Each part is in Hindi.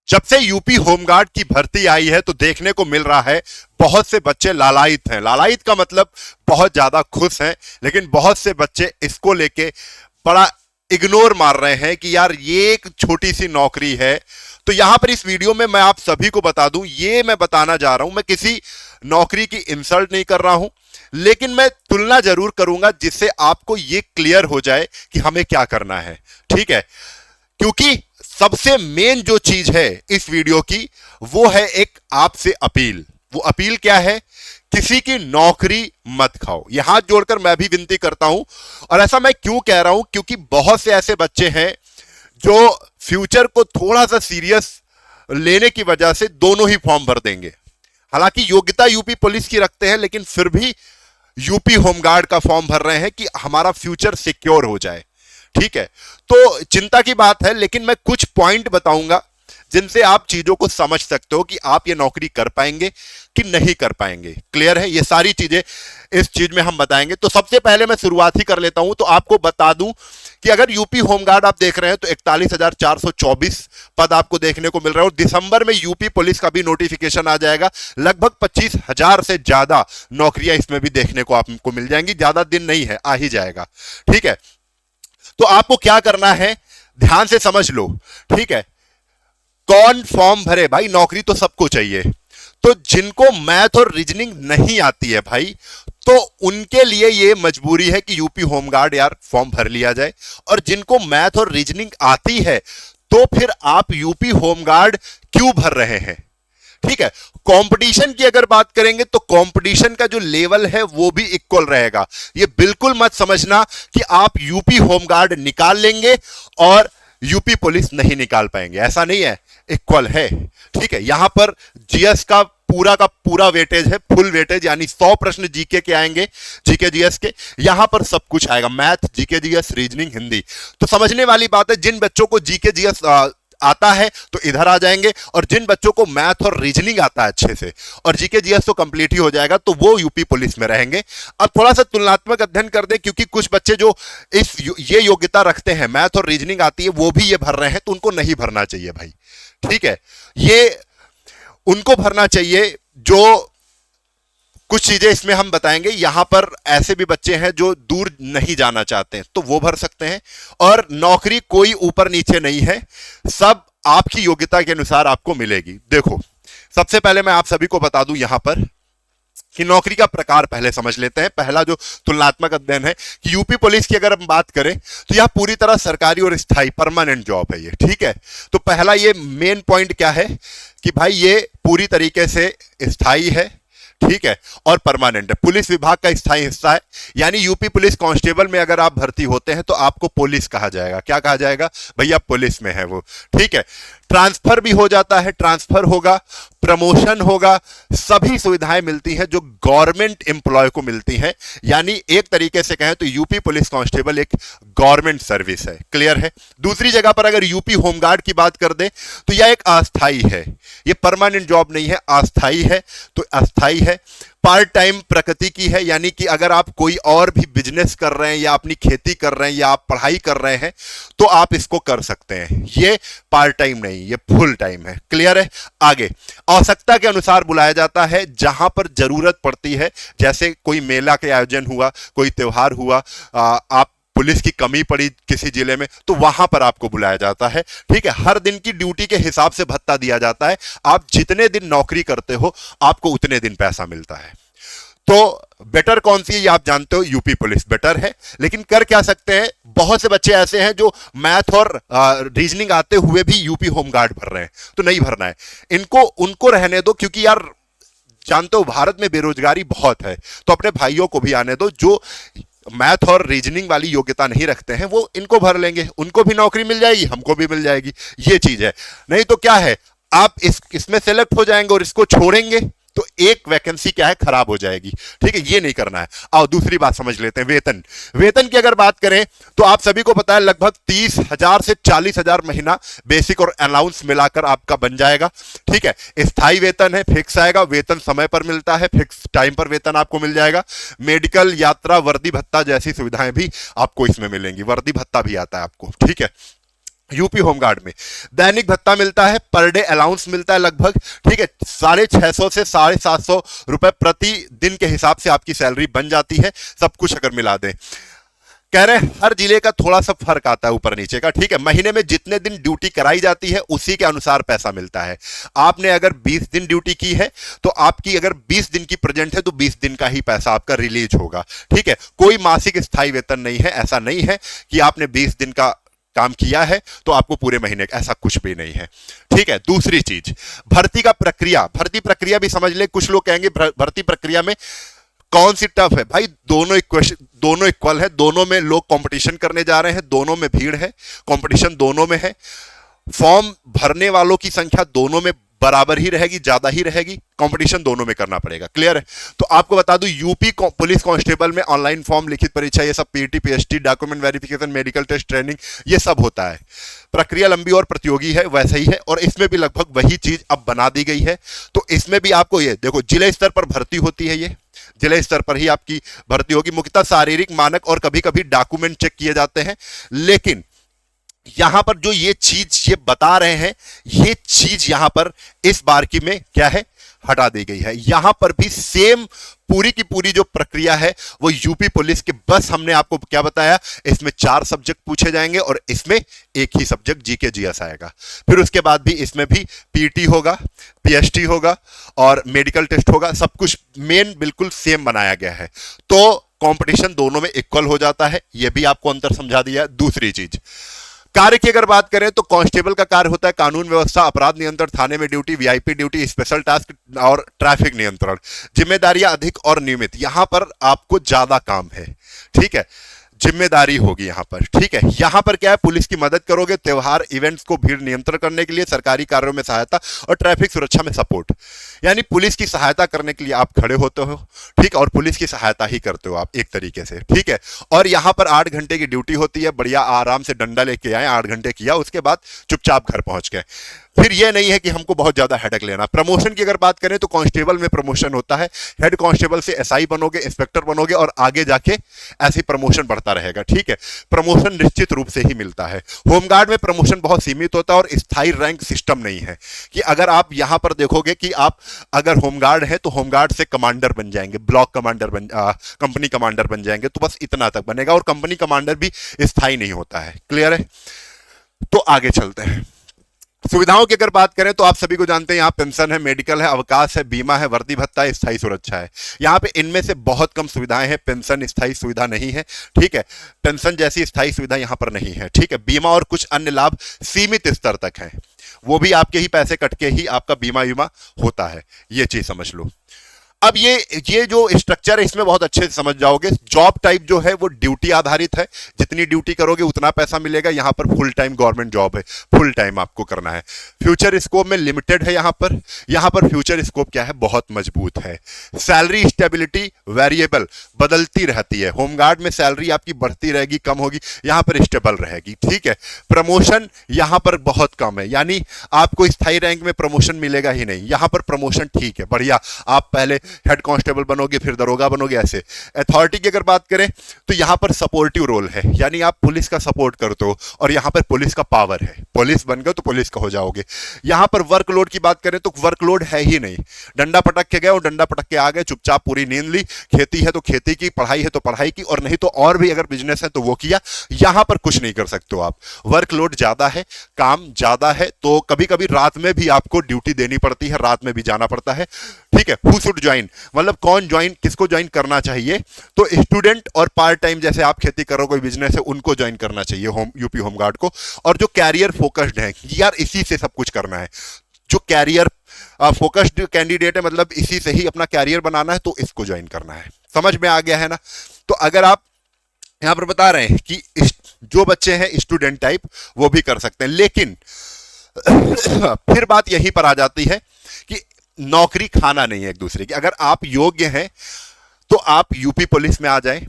जब से यूपी होमगार्ड की भर्ती आई है तो देखने को मिल रहा है बहुत से बच्चे लालायित हैं। लालायित का मतलब बहुत ज्यादा खुश हैं, लेकिन बहुत से बच्चे इसको लेके बड़ा इग्नोर मार रहे हैं कि यार ये एक छोटी सी नौकरी है। तो यहां पर इस वीडियो में मैं आप सभी को बता दूं, ये मैं बताना जा रहा हूं, मैं किसी नौकरी की इंसल्ट नहीं कर रहा हूं, लेकिन मैं तुलना जरूर करूंगा जिससे आपको ये क्लियर हो जाए कि हमें क्या करना है। ठीक है, क्योंकि सबसे मेन जो चीज है इस वीडियो की वो है एक आपसे अपील। वो अपील क्या है? किसी की नौकरी मत खाओ। ये हाथ जोड़कर मैं भी विनती करता हूं। और ऐसा मैं क्यों कह रहा हूं? क्योंकि बहुत से ऐसे बच्चे हैं जो फ्यूचर को थोड़ा सा सीरियस लेने की वजह से दोनों ही फॉर्म भर देंगे। हालांकि योग्यता यूपी पुलिस की रखते हैं, लेकिन फिर भी यूपी होमगार्ड का फॉर्म भर रहे हैं कि हमारा फ्यूचर सिक्योर हो जाए। ठीक है, तो चिंता की बात है, लेकिन मैं कुछ पॉइंट बताऊंगा जिनसे आप चीजों को समझ सकते हो कि आप ये नौकरी कर पाएंगे कि नहीं कर पाएंगे। क्लियर है? ये सारी चीजें इस चीज में हम बताएंगे। तो सबसे पहले मैं शुरुआत ही कर लेता हूं। तो आपको बता दूं कि अगर यूपी होमगार्ड आप देख रहे हैं तो 41,424 पद आपको देखने को मिल रहे हैं, और दिसंबर में यूपी पुलिस का भी नोटिफिकेशन आ जाएगा। लगभग 25,000 से ज्यादा नौकरियां इसमें भी देखने को आपको मिल जाएंगी। ज्यादा दिन नहीं है, आ ही जाएगा। ठीक है, तो आपको क्या करना है ध्यान से समझ लो। ठीक है, कौन फॉर्म भरे? भाई नौकरी तो सबको चाहिए। तो जिनको मैथ और रीजनिंग नहीं आती है भाई, तो उनके लिए ये मजबूरी है कि यूपी होमगार्ड यार फॉर्म भर लिया जाए। और जिनको मैथ और रीजनिंग आती है तो फिर आप यूपी होमगार्ड क्यों भर रहे हैं? ठीक है, कंपटीशन की अगर बात करेंगे तो कंपटीशन का जो लेवल है वो भी इक्वल रहेगा। ये बिल्कुल मत समझना कि आप यूपी होमगार्ड निकाल लेंगे और यूपी पुलिस नहीं निकाल पाएंगे, ऐसा नहीं है, इक्वल है। ठीक है, यहां पर जीएस का पूरा वेटेज है, फुल वेटेज, यानी 100 प्रश्न जीके के आएंगे, जीके जीएस के। यहां पर सब कुछ आएगा, math, GK GS, reasoning, Hindi. तो समझने वाली बात है, जिन बच्चों को जीके जीएस आता है तो इधर आ जाएंगे, और जिन बच्चों को मैथ और रीजनिंग आता है अच्छे से और जीके जीएस तो कंप्लीट ही हो जाएगा, तो वो यूपी पुलिस में रहेंगे। अब थोड़ा सा तुलनात्मक अध्ययन कर दें, क्योंकि कुछ बच्चे जो ये योग्यता रखते हैं, मैथ और रीजनिंग आती है, वो भी ये भर रहे हैं, तो उनको नहीं भरना चाहिए भाई। ठीक है, ये उनको भरना चाहिए जो कुछ चीजें इसमें हम बताएंगे। यहां पर ऐसे भी बच्चे हैं जो दूर नहीं जाना चाहते हैं, तो वो भर सकते हैं। और नौकरी कोई ऊपर नीचे नहीं है, सब आपकी योग्यता के अनुसार आपको मिलेगी। देखो, सबसे पहले मैं आप सभी को बता दूं यहां पर कि नौकरी का प्रकार पहले समझ लेते हैं। पहला जो तुलनात्मक अध्ययन है कि यूपी पुलिस की अगर हम बात करें तो यह पूरी तरह सरकारी और स्थायी परमानेंट जॉब है ये। ठीक है, तो पहला ये मेन पॉइंट क्या है कि भाई ये पूरी तरीके से स्थायी है। ठीक है, और परमानेंट है, पुलिस विभाग का स्थायी हिस्सा है। यानी यूपी पुलिस कांस्टेबल में अगर आप भर्ती होते हैं तो आपको पुलिस कहा जाएगा। क्या कहा जाएगा? भैया पुलिस में है वो। ठीक है, ट्रांसफर भी हो जाता है, ट्रांसफर होगा, प्रमोशन होगा, सभी सुविधाएं मिलती हैं जो गवर्नमेंट एम्प्लॉय को मिलती हैं। यानी एक तरीके से कहें तो यूपी पुलिस कांस्टेबल एक गवर्नमेंट सर्विस है। क्लियर है? दूसरी जगह पर अगर यूपी होमगार्ड की बात कर दे तो यह एक अस्थाई है, यह परमानेंट जॉब नहीं है, अस्थाई है। तो अस्थाई है, पार्ट टाइम प्रकृति की है, यानी कि अगर आप कोई और भी बिजनेस कर रहे हैं या अपनी खेती कर रहे हैं या आप पढ़ाई कर रहे हैं तो आप इसको कर सकते हैं। ये पार्ट टाइम नहीं, ये फुल टाइम है। क्लियर है? आगे, आवश्यकता के अनुसार बुलाया जाता है जहां पर जरूरत पड़ती है, जैसे कोई मेला के आयोजन हुआ, कोई त्योहार हुआ, आप पुलिस की कमी पड़ी किसी जिले में, तो वहां पर आपको बुलाया जाता है। ठीक है, हर दिन की ड्यूटी के हिसाब से भत्ता दिया जाता है। आप जितने दिन नौकरी करते हो आपको उतने दिन पैसा मिलता है। तो बेटर कौन सी है ये आप जानते हो, यूपी पुलिस बेटर है। लेकिन कर क्या सकते हैं, बहुत से बच्चे ऐसे हैं जो मैथ और रीजनिंग आते हुए भी यूपी होमगार्ड भर रहे हैं, तो नहीं भरना है इनको, उनको रहने दो। क्योंकि यार जानते हो भारत में बेरोजगारी बहुत है, तो अपने भाइयों को भी आने दो जो मैथ और रीजनिंग वाली योग्यता नहीं रखते हैं, वो इनको भर लेंगे, उनको भी नौकरी मिल जाएगी, हमको भी मिल जाएगी। ये चीज है। नहीं तो क्या है, आप इसमें सेलेक्ट हो जाएंगे और इसको छोड़ेंगे तो एक वैकेंसी क्या है, खराब हो जाएगी। ठीक है, ये नहीं करना है। आओ दूसरी बात समझ लेते हैं, वेतन। वेतन की अगर बात करें तो आप सभी को पता है लगभग 30,000 से 40,000 महीना बेसिक और अलाउंस मिलाकर आपका बन जाएगा। ठीक है, स्थायी वेतन है, फिक्स आएगा, वेतन समय पर मिलता है, फिक्स टाइम पर वेतन आपको मिल जाएगा। मेडिकल, यात्रा, वर्दी भत्ता जैसी सुविधाएं भी आपको इसमें मिलेंगी, वर्दी भत्ता भी आता है आपको। ठीक है, यूपी होमगार्ड में दैनिक भत्ता मिलता है, पर डे अलाउंस मिलता है लगभग, ठीक है, 650 से 750 रुपए प्रति दिन के हिसाब से आपकी सैलरी बन जाती है, सब कुछ अगर मिला दें। कह रहे हैं हर जिले का थोड़ा सा फर्क आता है ऊपर नीचे का, ठीक है, महीने में जितने दिन ड्यूटी कराई जाती है उसी के अनुसार पैसा मिलता है। आपने अगर 20 दिन ड्यूटी की है तो आपकी अगर 20 दिन की प्रेजेंट है तो 20 दिन का ही पैसा आपका रिलीज होगा, ठीक है, कोई मासिक स्थायी वेतन नहीं है, ऐसा नहीं है कि आपने 20 दिन का काम किया है तो आपको पूरे महीने का, ऐसा कुछ भी नहीं है, ठीक है। दूसरी चीज, भर्ती का प्रक्रिया, भर्ती प्रक्रिया भी समझ ले। कुछ लोग कहेंगे भर्ती प्रक्रिया में कौन सी टफ है, भाई दोनों इक्वल है, दोनों में लोग कंपटीशन करने जा रहे हैं, दोनों में भीड़ है, कंपटीशन दोनों में है, फॉर्म भरने वालों की संख्या दोनों में बराबर ही रहेगी, ज्यादा ही रहेगी, कंपटीशन दोनों में करना पड़ेगा, क्लियर है। तो आपको बता दूं यूपी पुलिस कांस्टेबल में ऑनलाइन फॉर्म, लिखित परीक्षा, ये सब PT PHT, document verification, medical test, training, ये सब होता है। प्रक्रिया लंबी और प्रतियोगी है, वैसे ही है, और इसमें भी लगभग वही चीज अब बना दी गई है। तो इसमें भी आपको ये देखो, जिले स्तर पर भर्ती होती है, ये जिले स्तर पर ही आपकी भर्ती होगी, मुख्यतः शारीरिक मानक और कभी कभी डॉक्यूमेंट चेक किए जाते हैं। लेकिन यहां पर जो ये चीज ये बता रहे हैं, ये चीज यहां पर इस बार की में क्या है, हटा दी गई है। यहां पर भी सेम पूरी की पूरी जो प्रक्रिया है वो यूपी पुलिस के, बस हमने आपको क्या बताया, इसमें 4 सब्जेक्ट पूछे जाएंगे और इसमें एक ही सब्जेक्ट जीके जीएस आएगा। फिर उसके बाद भी इसमें भी पीटी होगा, पीएचटी होगा और मेडिकल टेस्ट होगा, सब कुछ मेन बिल्कुल सेम बनाया गया है। तो कंपटीशन दोनों में इक्वल हो जाता है, यह भी आपको अंतर समझा दिया है। दूसरी चीज, कार्य की अगर बात करें तो कांस्टेबल का कार्य होता है कानून व्यवस्था, अपराध नियंत्रण, थाने में duty, VIP duty, special task और ट्रैफिक नियंत्रण। जिम्मेदारियां अधिक और नियमित, यहां पर आपको ज्यादा काम है, ठीक है, जिम्मेदारी होगी यहां पर, ठीक है। यहां पर क्या है, पुलिस की मदद करोगे, त्योहार इवेंट्स को भीड़ नियंत्रण करने के लिए, सरकारी कार्यों में सहायता और ट्रैफिक सुरक्षा में सपोर्ट, यानी पुलिस की सहायता करने के लिए आप खड़े होते हो, ठीक, और पुलिस की सहायता ही करते हो आप एक तरीके से, ठीक है। और यहां पर 8 घंटे की ड्यूटी होती है, बढ़िया आराम से डंडा लेके आए, 8 घंटे किया, उसके बाद चुपचाप घर पहुंच गए। फिर यह नहीं है कि हमको बहुत ज्यादा हेडेक लेना। प्रमोशन की अगर बात करें तो कांस्टेबल में प्रमोशन होता है, हेड कांस्टेबल से एसआई बनोगे, इंस्पेक्टर बनोगे और आगे जाके ऐसे प्रमोशन बढ़ता रहेगा, ठीक है। प्रमोशन निश्चित रूप से ही मिलता है। होमगार्ड में प्रमोशन बहुत सीमित होता है और स्थायी रैंक सिस्टम नहीं है, कि अगर आप यहां पर देखोगे कि आप अगर होमगार्ड है तो होमगार्ड से कमांडर बन जाएंगे, ब्लॉक कमांडर कंपनी कमांडर बन जाएंगे, तो बस इतना तक बनेगा, और कंपनी कमांडर भी स्थायी नहीं होता है, क्लियर है। तो आगे चलते हैं। सुविधाओं की अगर बात करें तो आप सभी को जानते हैं, यहाँ पेंशन है, मेडिकल है, अवकाश है, बीमा है, वर्दी भत्ता है, स्थायी सुरक्षा है। यहाँ पे इनमें से बहुत कम सुविधाएं हैं, पेंशन स्थायी सुविधा नहीं है, ठीक है, पेंशन जैसी स्थायी सुविधा यहाँ पर नहीं है, ठीक है। बीमा और कुछ अन्य लाभ सीमित स्तर तक है, वो भी आपके ही पैसे कट के ही आपका बीमा वीमा होता है, ये चीज समझ लो। अब ये जो स्ट्रक्चर है इसमें बहुत अच्छे से समझ जाओगे। जॉब टाइप जो है वो ड्यूटी आधारित है, जितनी ड्यूटी करोगे उतना पैसा मिलेगा। यहां पर फुल टाइम गवर्नमेंट जॉब है, फुल टाइम आपको करना है। फ्यूचर स्कोप में लिमिटेड है, यहां पर फ्यूचर स्कोप क्या है, बहुत मजबूत है। सैलरी स्टेबिलिटी वेरिएबल, बदलती रहती है। होमगार्ड में सैलरी आपकी बढ़ती रहेगी, कम होगी, यहां पर स्टेबल रहेगी, ठीक है। प्रमोशन यहां पर बहुत कम है, यानी आपको स्थायी रैंक में प्रमोशन मिलेगा ही नहीं। यहां पर प्रमोशन ठीक है, बढ़िया, आप पहले हेड कांस्टेबल बनोगे, फिर दरोगा बनोगे, ऐसे। अथॉरिटी की अगर बात करें तो यहां पर सपोर्टिव रोल है, यानी आप पुलिस का सपोर्ट करते हो, और यहां पर पुलिस का पावर है, पुलिस बन गए तो पुलिस का हो जाओगे। यहां पर वर्कलोड की बात करें तो वर्कलोड है ही नहीं, डंडा पटक के गए और डंडा पटक के आ गए, चुपचाप पूरी नींद ली। खेती है तो खेती की, पढ़ाई है तो पढ़ाई की, और नहीं तो और भी अगर बिजनेस है तो वो किया। यहां पर कुछ नहीं कर सकते हो आप, वर्कलोड ज्यादा है, काम ज्यादा है, तो कभी कभी रात में भी आपको ड्यूटी देनी पड़ती है, रात में भी जाना पड़ता है, ठीक है। हु शुड ज्वाइन, मतलब कौन ज्वाइन, किसको ज्वाइन करना चाहिए, तो स्टूडेंट और पार्ट टाइम, जैसे आप खेती करो, कोई बिजनेस है, उनको ज्वाइन करना चाहिए यूपी होमगार्ड को। और जो कैरियर फोकस्ड है, यार इसी से सब कुछ करना है, जो कैरियर फोकस्ड कैंडिडेट है, मतलब इसी से ही अपना कैरियर बनाना है, तो इसको ज्वाइन करना है। समझ में आ गया है ना। तो अगर आप यहां पर बता रहे हैं कि जो बच्चे हैं स्टूडेंट टाइप वो भी कर सकते हैं, लेकिन फिर बात यहीं पर आ जाती है कि नौकरी खाना नहीं है एक दूसरे की। अगर आप योग्य हैं तो आप यूपी पुलिस में आ जाएं,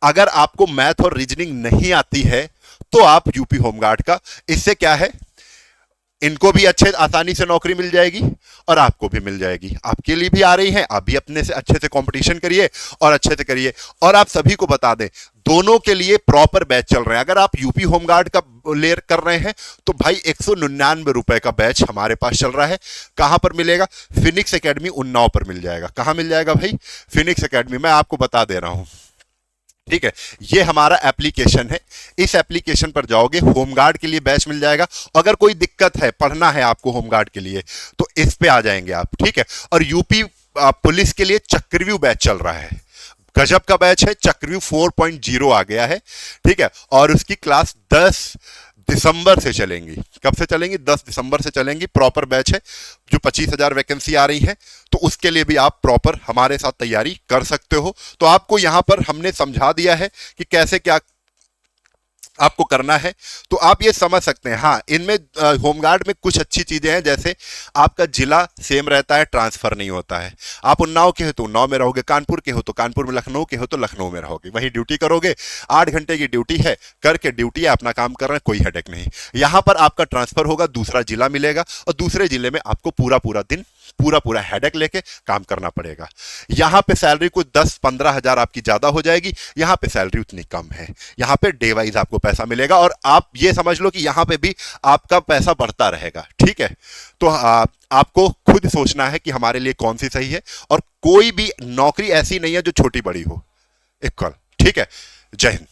अगर आपको मैथ और रीजनिंग नहीं आती है तो आप यूपी होमगार्ड का। इससे क्या है, इनको भी अच्छे आसानी से नौकरी मिल जाएगी और आपको भी मिल जाएगी। आपके लिए भी आ रही हैं, आप भी अपने से अच्छे से कंपटीशन करिए और अच्छे से करिए। और आप सभी को बता दें, दोनों के लिए प्रॉपर बैच चल रहे हैं। अगर आप यूपी होमगार्ड का लेयर कर रहे हैं तो भाई 199 रुपए का बैच हमारे पास चल रहा है। कहां पर मिलेगा? फिनिक्स एकेडमी उन्नाव पर मिल जाएगा। कहां मिल जाएगा भाई? Phoenix academy. मैं आपको बता दे रहा हूं, ठीक है। ये हमारा एप्लीकेशन है, इस एप्लीकेशन पर जाओगे, होमगार्ड के लिए बैच मिल जाएगा। अगर कोई दिक्कत है, पढ़ना है आपको होमगार्ड के लिए, तो इस पे आ जाएंगे आप, ठीक है। और यूपी पुलिस के लिए चक्रव्यूह बैच चल रहा है, गजब का बैच है। चक्रव्यूह 4.0 आ गया है, ठीक है। और उसकी क्लास 10 दिसंबर से चलेंगी। कब से चलेंगी? 10 दिसंबर से चलेंगी। प्रॉपर बैच है। जो 25,000 वैकेंसी आ रही है, तो उसके लिए भी आप प्रॉपर हमारे साथ तैयारी कर सकते हो। तो आपको यहां पर हमने समझा दिया है कि कैसे क्या आपको करना है, तो आप ये समझ सकते हैं। हाँ, इनमें होमगार्ड में कुछ अच्छी चीजें हैं, जैसे आपका जिला सेम रहता है, ट्रांसफर नहीं होता है। आप उन्नाव के हो तो उन्नाव में रहोगे, कानपुर के हो तो कानपुर में, लखनऊ के हो तो लखनऊ में रहोगे, वही ड्यूटी करोगे। 8 घंटे की ड्यूटी है, करके ड्यूटी है, अपना काम कर रहे हैं, कोई हेडेक नहीं। यहां पर आपका ट्रांसफर होगा, दूसरा जिला मिलेगा, और दूसरे जिले में आपको पूरा पूरा दिन पूरा पूरा हेडेक लेके काम करना पड़ेगा। यहां पे सैलरी कुछ 10-15 हजार आपकी ज्यादा हो जाएगी, यहां पे सैलरी उतनी कम है। यहां पे डे वाइज आपको पैसा मिलेगा, और आप ये समझ लो कि यहां पे भी आपका पैसा बढ़ता रहेगा, ठीक है। तो आपको खुद सोचना है कि हमारे लिए कौन सी सही है, और कोई भी नौकरी ऐसी नहीं है जो छोटी बड़ी हो, इक्वल, ठीक है। जय हिंद।